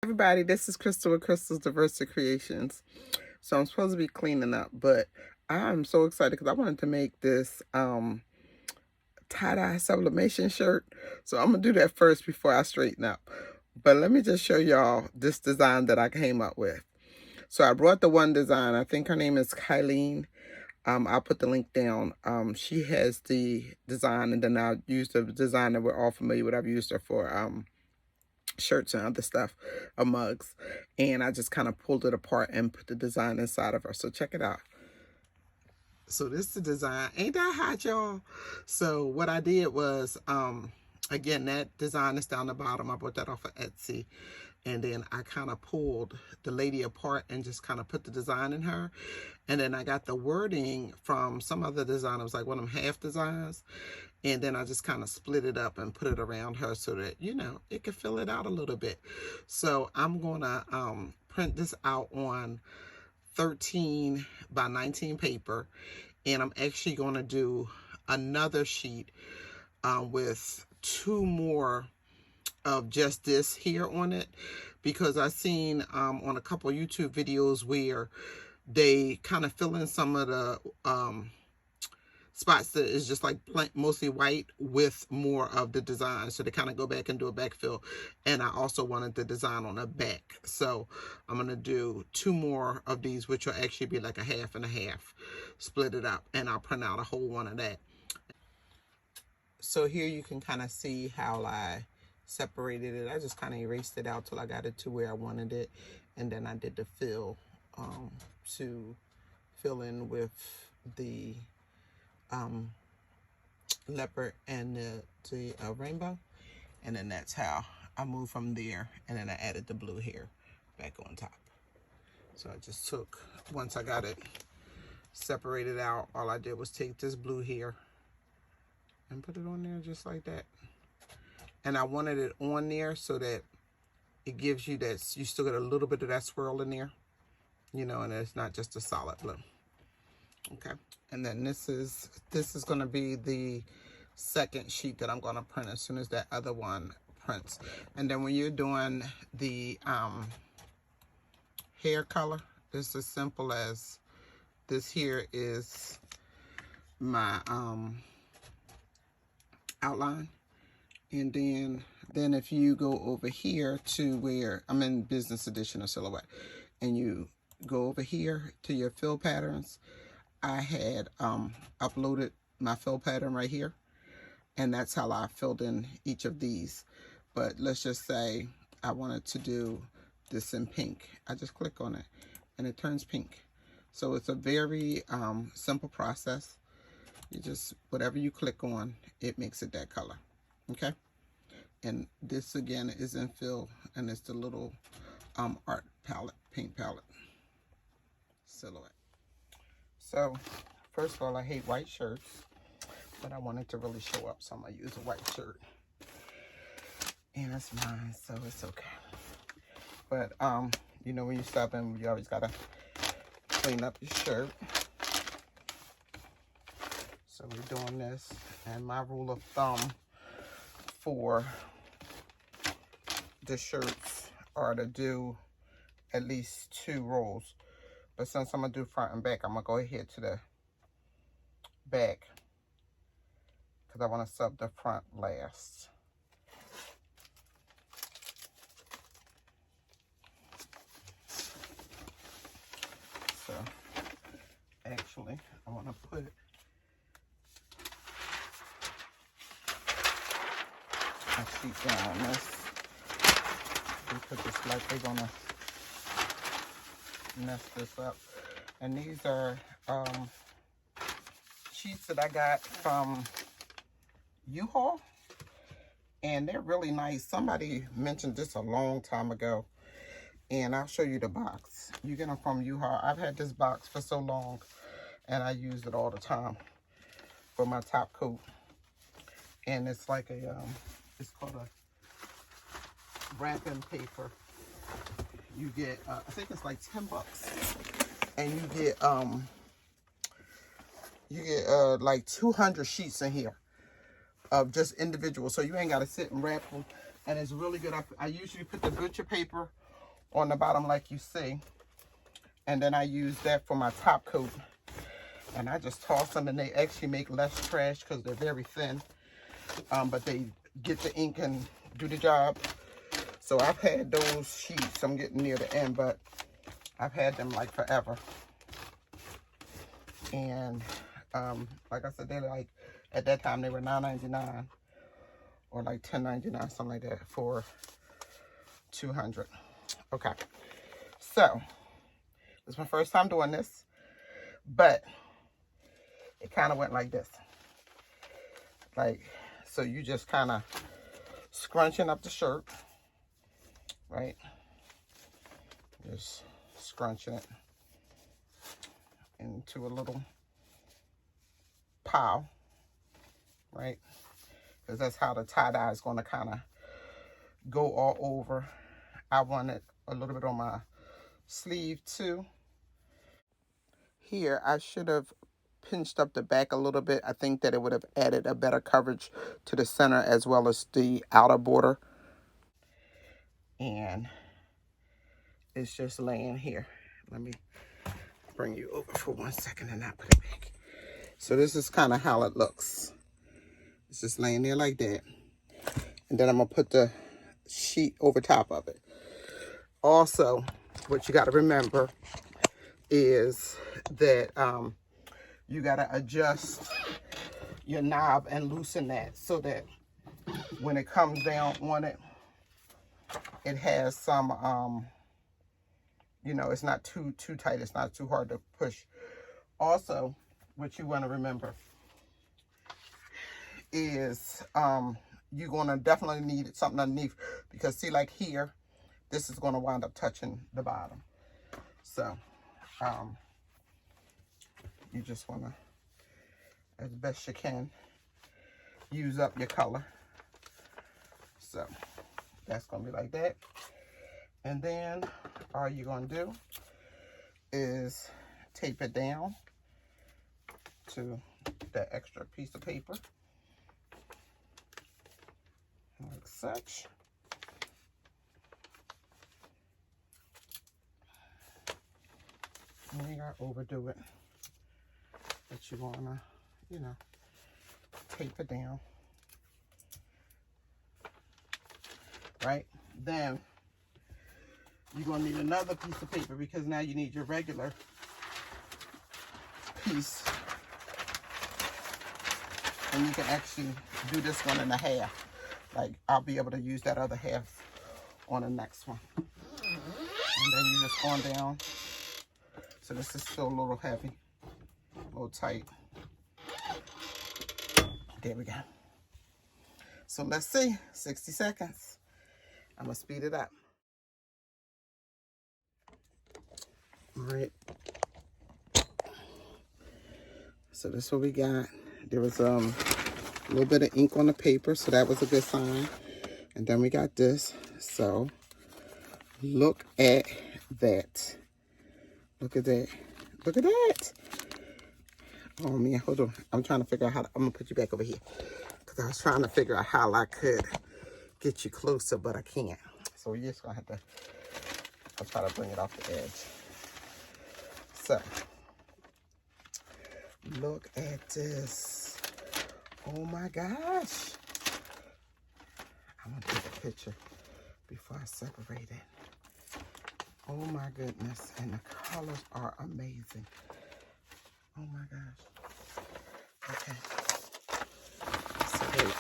Everybody, this is Crystal with Crystal's Diversity Creations. So I'm supposed to be cleaning up, but I'm so excited because I wanted to make this tie-dye sublimation shirt. So I'm gonna do that first before I straighten up. But let me just show y'all this design that I came up with. So I brought the one design. I think her name is Kylene. I'll put the link down. She has the design, and then I'll use the design that we're all familiar with. I've used her for shirts and other stuff, mugs, and I just kind of pulled it apart and put the design inside of her. So check it out. So this is the design. Ain't that hot, y'all? So what I did was, again, that design is down the bottom. I bought that off of Etsy. And then I kind of pulled the lady apart and just kind of put the design in her. And then I got the wording from some other design. It was like one of them half designs. And then I just kind of split it up and put it around her so that, you know, it could fill it out a little bit. So I'm going to print this out on 13 by 19 paper. And I'm actually going to do another sheet with 2 more of just this here on it, because I've seen on a couple of YouTube videos where they kind of fill in some of the spots that is just like mostly white with more of the design. So they kind of go back and do a backfill. And I also wanted the design on the back. So I'm going to do 2 more of these, which will actually be like a half and a half, split it up, and I'll print out a whole one of that. So here you can kind of see how I separated it. I just kind of erased it out till I got it to where I wanted it, and then I did the fill to fill in with the leopard and the rainbow, and then that's how I moved from there, and then I added the blue here back on top. So I just took, once I got it separated out, all I did was take this blue here and put it on there just like that. And I wanted it on there so that it gives you that, you still get a little bit of that swirl in there, you know, and it's not just a solid blue. Okay. And then this is going to be the second sheet that I'm going to print as soon as that other one prints. And then when you're doing the hair color, it's as simple as this here is my outline. And then if you go over here to where I'm in business edition or silhouette, and you go over here to your fill patterns, I had uploaded my fill pattern right here, and that's how I filled in each of these. But let's just say I wanted to do this in pink. I just click on it and it turns pink. So it's a very simple process. You just, whatever you click on, it makes it that color. Okay. And this again is in fill, and it's the little art palette, paint palette, silhouette. So first of all, I hate white shirts, but I wanted to really show up, so I'm gonna use a white shirt. And it's mine, so it's okay. But you know, when you stop in, you always gotta clean up your shirt. So we're doing this, and my rule of thumb for the shirts are to do at least 2 rows. But since I'm gonna do front and back, I'm gonna go ahead to the back because I want to sub the front last. So actually, I want to put a sheet down on this because it's likely gonna mess this up. And these are sheets that I got from U-Haul, and they're really nice. Somebody mentioned this a long time ago, and I'll show you the box. You get them from U-Haul. I've had this box for so long, and I use it all the time for my top coat. And it's like a it's called a wrapping paper. You get I think it's like 10 bucks, and you get like 200 sheets in here of just individual, so you ain't got to sit and wrap them. And it's really good. I usually put the butcher paper on the bottom like you see. And then I use that for my top coat. And I just toss them, and they actually make less trash because they're very thin. But they get the ink and do the job. So I've had those sheets. I'm getting near the end, but I've had them like forever. And like I said, they're like, at that time they were $9.99 or like $10.99, something like that, for 200. Okay, so it's my first time doing this, but it kind of went like this. Like, so you just kind of scrunching up the shirt, right? Just scrunching it into a little pile, right? Because that's how the tie-dye is going to kind of go all over. I want it a little bit on my sleeve too. Here, I should have pinched up the back a little bit. I think that it would have added a better coverage to the center as well as the outer border. And it's just laying here. Let me bring you over for 1 second and not put it back. So this is kind of how it looks. It's just laying there like that. And then I'm going to put the sheet over top of it. Also, what you got to remember is that you got to adjust your knob and loosen that so that when it comes down on it, it has some, you know, it's not too tight. It's not too hard to push. Also, what you want to remember is you're going to definitely need something underneath, because see, like here, this is going to wind up touching the bottom. So you just want to, as best you can, use up your color. So that's going to be like that. And then all you're going to do is tape it down to that extra piece of paper, like such. You ain't got to overdo it, but you want to, you know, tape it down. Right? Then you're going to need another piece of paper, because now you need your regular piece. And you can actually do this one in a half. Like, I'll be able to use that other half on the next one. And then you just going down. So this is still a little heavy, a little tight. There we go. So let's see, 60 seconds. I'm gonna speed it up. All right. So this is what we got. There was a little bit of ink on the paper, so that was a good sign. And then we got this. So look at that. Look at that. Look at that. Oh man, hold on. I'm trying to figure out how to, I'm gonna put you back over here, because I was trying to figure out how I could get you closer, but I can't. So we're just gonna have to, I'll try to bring it off the edge. So look at this. Oh my gosh. I'm gonna take a picture before I separate it. Oh my goodness. And the colors are amazing. Oh my gosh. Okay. So wait.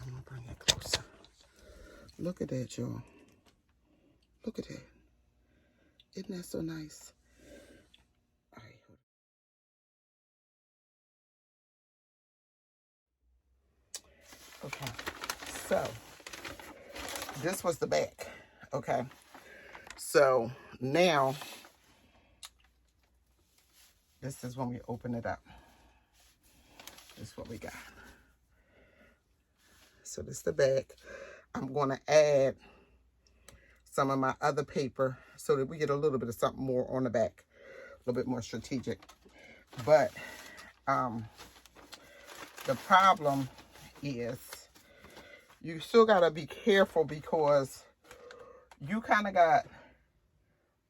I'm gonna bring it closer. Look at that, y'all. Look at that. Isn't that so nice? All right. Okay. So this was the back. Okay. So now this is when we open it up. This is what we got. So this is the back. I'm going to add some of my other paper so that we get a little bit of something more on the back, a little bit more strategic. But the problem is you still got to be careful, because you kind of got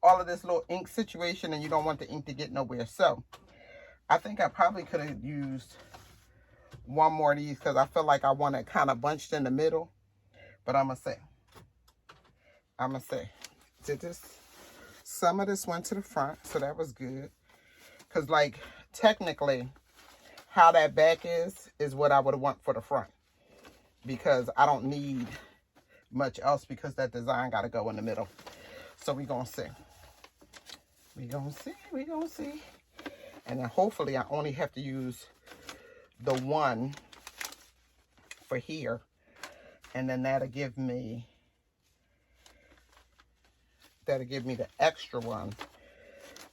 all of this little ink situation and you don't want the ink to get nowhere. So I think I probably could have used one more of these because I feel like I want it kind of bunched in the middle. But I'm going to say, did this, some of this went to the front, so that was good. Because, like, technically, how that back is what I would want for the front. Because I don't need much else because that design got to go in the middle. So we're going to see. We're going to see. And then hopefully I only have to use the one for here. And then that'll give me the extra one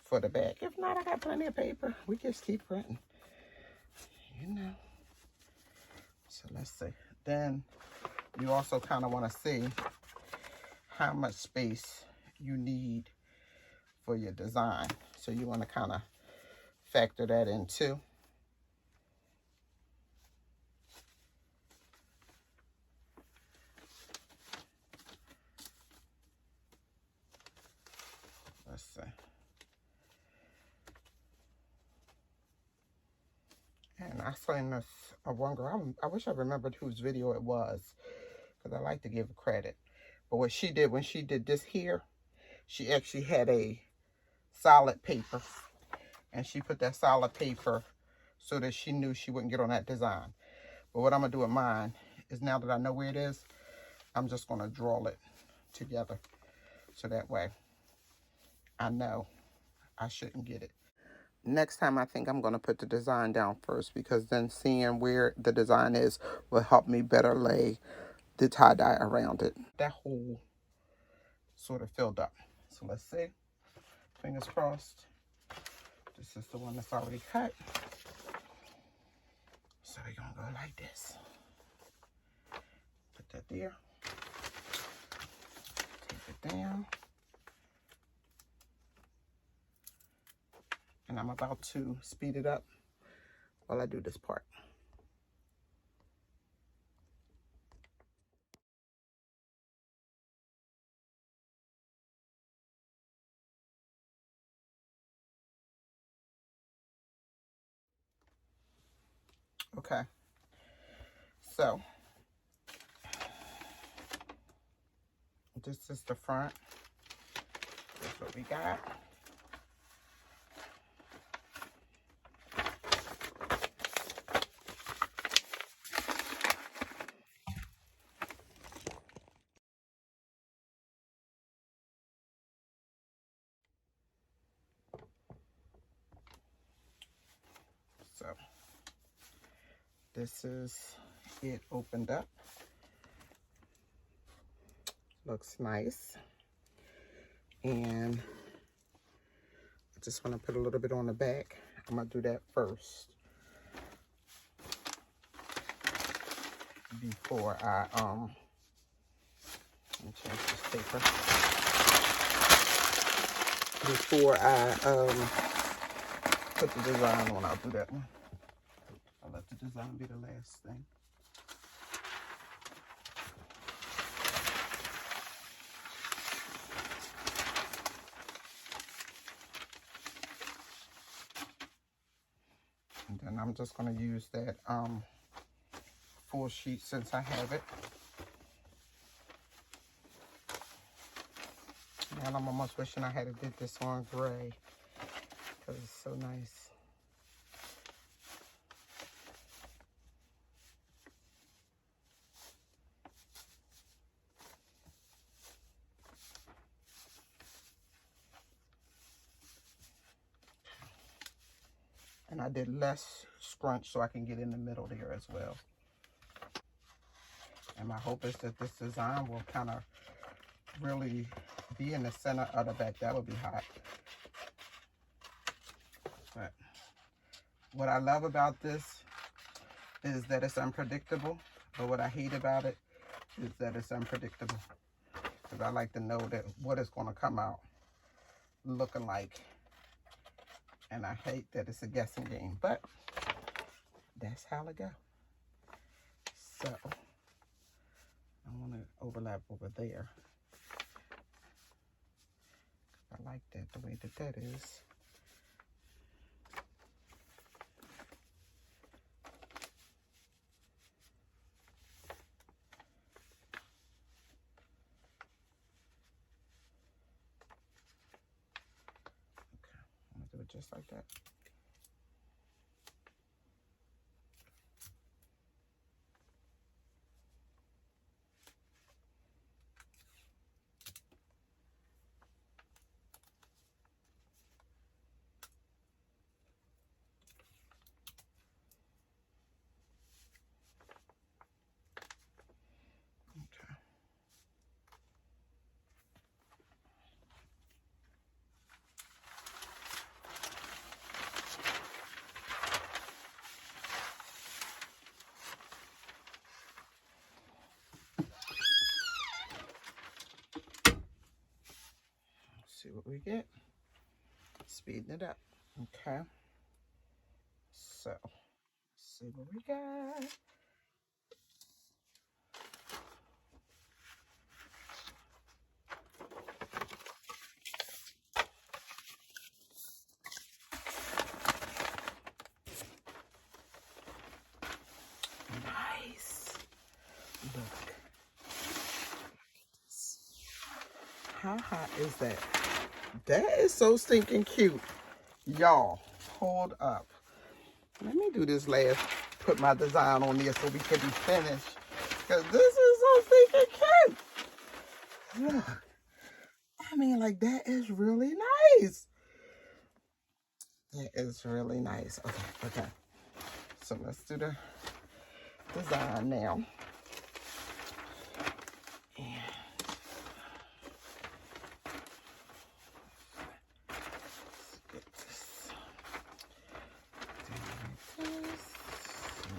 for the back. If not, I got plenty of paper. We just keep printing, you know. So let's see. Then you also kind of want to see how much space you need for your design. So you want to kind of factor that in too. Let's see. And I seen this one girl. I wish I remembered whose video it was, because I like to give credit. But what she did when she did this here, she actually had a solid paper, and she put that solid paper so that she knew she wouldn't get on that design. But what I'm gonna do with mine is, now that I know where it is, I'm just gonna draw it together, so that way I know I shouldn't get it. Next time, I think I'm going to put the design down first, because then seeing where the design is will help me better lay the tie-dye around it. That hole sort of filled up. So let's see. Fingers crossed. This is the one that's already cut. So we're going to go like this. Put that there. Take it down. And I'm about to speed it up while I do this part. Okay. So this is the front. That's what we got. So this is it opened up. Looks nice. And I just want to put a little bit on the back. I'm going to do that first before I let me change this paper. Before I put the design on, I'll do that one. I'll let the design be the last thing. And then I'm just going to use that full sheet since I have it. And I'm almost wishing I had did this on gray, because it's so nice. And I did less scrunch so I can get in the middle there as well. And my hope is that this design will kind of really be in the center of the back. That would be hot. But what I love about this is that it's unpredictable. But what I hate about it is that it's unpredictable. Because I like to know that what it's going to come out looking like. And I hate that it's a guessing game, but that's how it goes. So I want to overlap over there. I like that, the way that that is. Okay, I'm gonna do it just like that. Okay. See what we get. Speeding it up. Okay. So, see what we got. Nice. Look. How hot is that? That is so stinking cute. Y'all, hold up. Let me do this last, put my design on there so we can be finished. Because this is so stinking cute. Look. I mean, like, that is really nice. That is really nice. Okay, okay. So let's do the design now.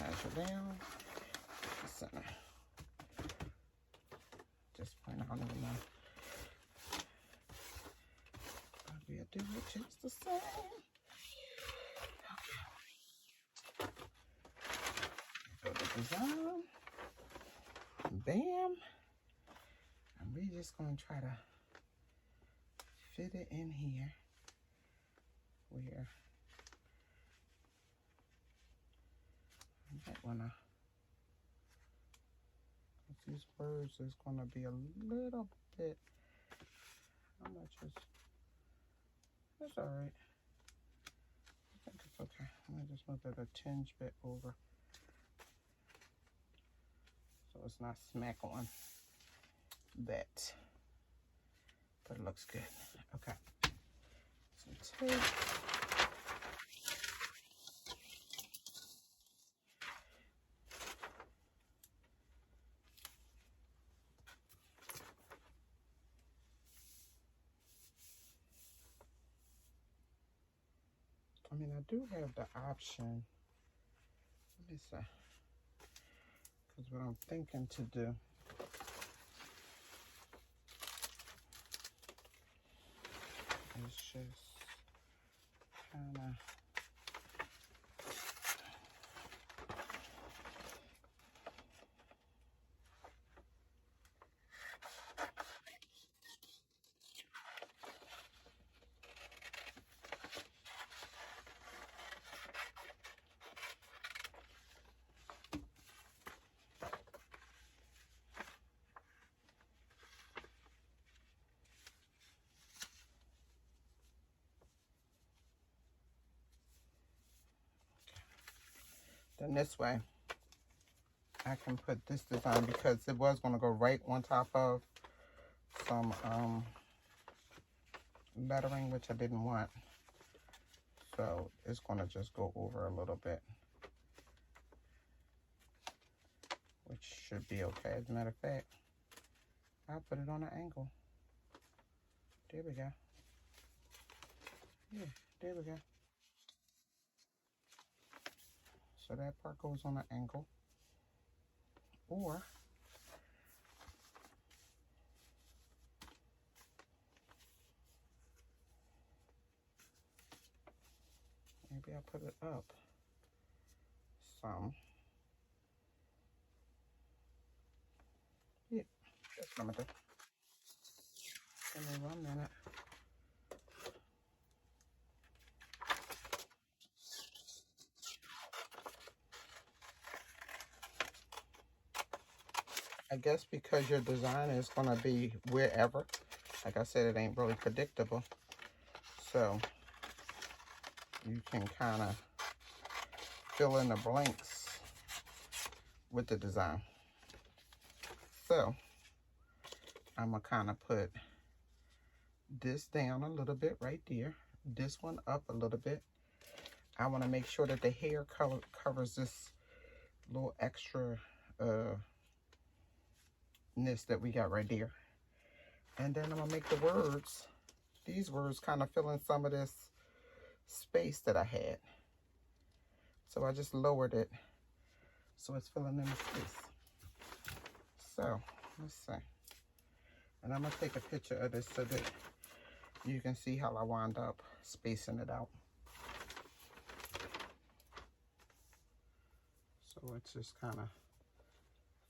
Measure down the center. Just point out on the we'll do it just the same. Okay. Go to design. Bam. And we're just going to try to fit it in here where I might want to, these birds is going to be a little bit, how much is, that's all right. I think it's okay. I'm going to just move it a tinge bit over so it's not smack on that. But it looks good. Okay. Some tape. I mean, I do have the option. Let me see. Because what I'm thinking to do. Is just kind of. Then this way, I can put this design because it was going to go right on top of some lettering, which I didn't want. So it's going to just go over a little bit, which should be okay. As a matter of fact, I'll put it on an angle. There we go. Yeah, there we go. So that part goes on an angle. Or maybe I'll put it up some. Yeah, that's what I'm gonna do. Give me 1 minute. I guess because your design is going to be wherever. Like I said, it ain't really predictable. So you can kind of fill in the blanks with the design. So I'm going to kind of put this down a little bit right there. This one up a little bit. I want to make sure that the hair color covers this little extra ness that we got right there. And then I'm going to make the words, these words kind of fill in some of this space that I had. So I just lowered it so it's filling in the space. So let's see. And I'm going to take a picture of this so that you can see how I wound up spacing it out. So it's just kind of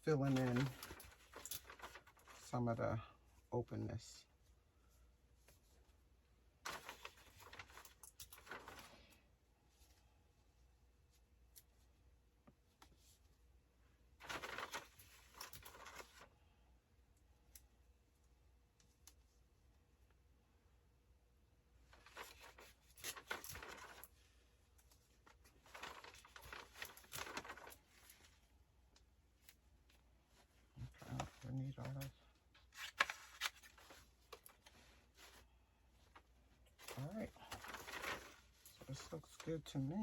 filling in some of the openness. We need all this. All right. So this looks good to me.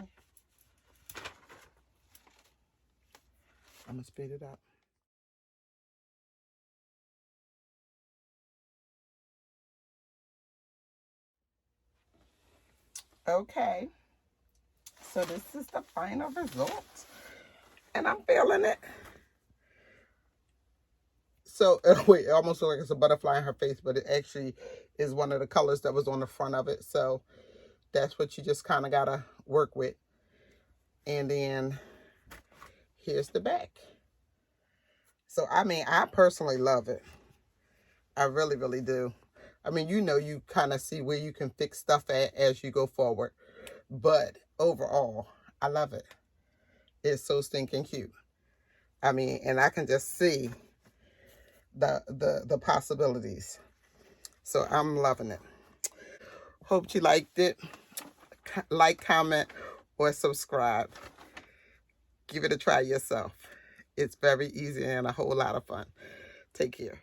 I'm gonna speed it up. Okay. So this is the final result. And I'm feeling it. So, wait, it almost looks like it's a butterfly in her face, but it actually is one of the colors that was on the front of it. So that's what you just kind of got to work with. And then here's the back. So, I mean, I personally love it. I really, really do. I mean, you know, you kind of see where you can fix stuff at as you go forward. But overall, I love it. It's so stinking cute. I mean, and I can just see the possibilities. So I'm loving it. Hope you liked it. Like, comment, or subscribe. Give it a try yourself. It's very easy and a whole lot of fun. Take care.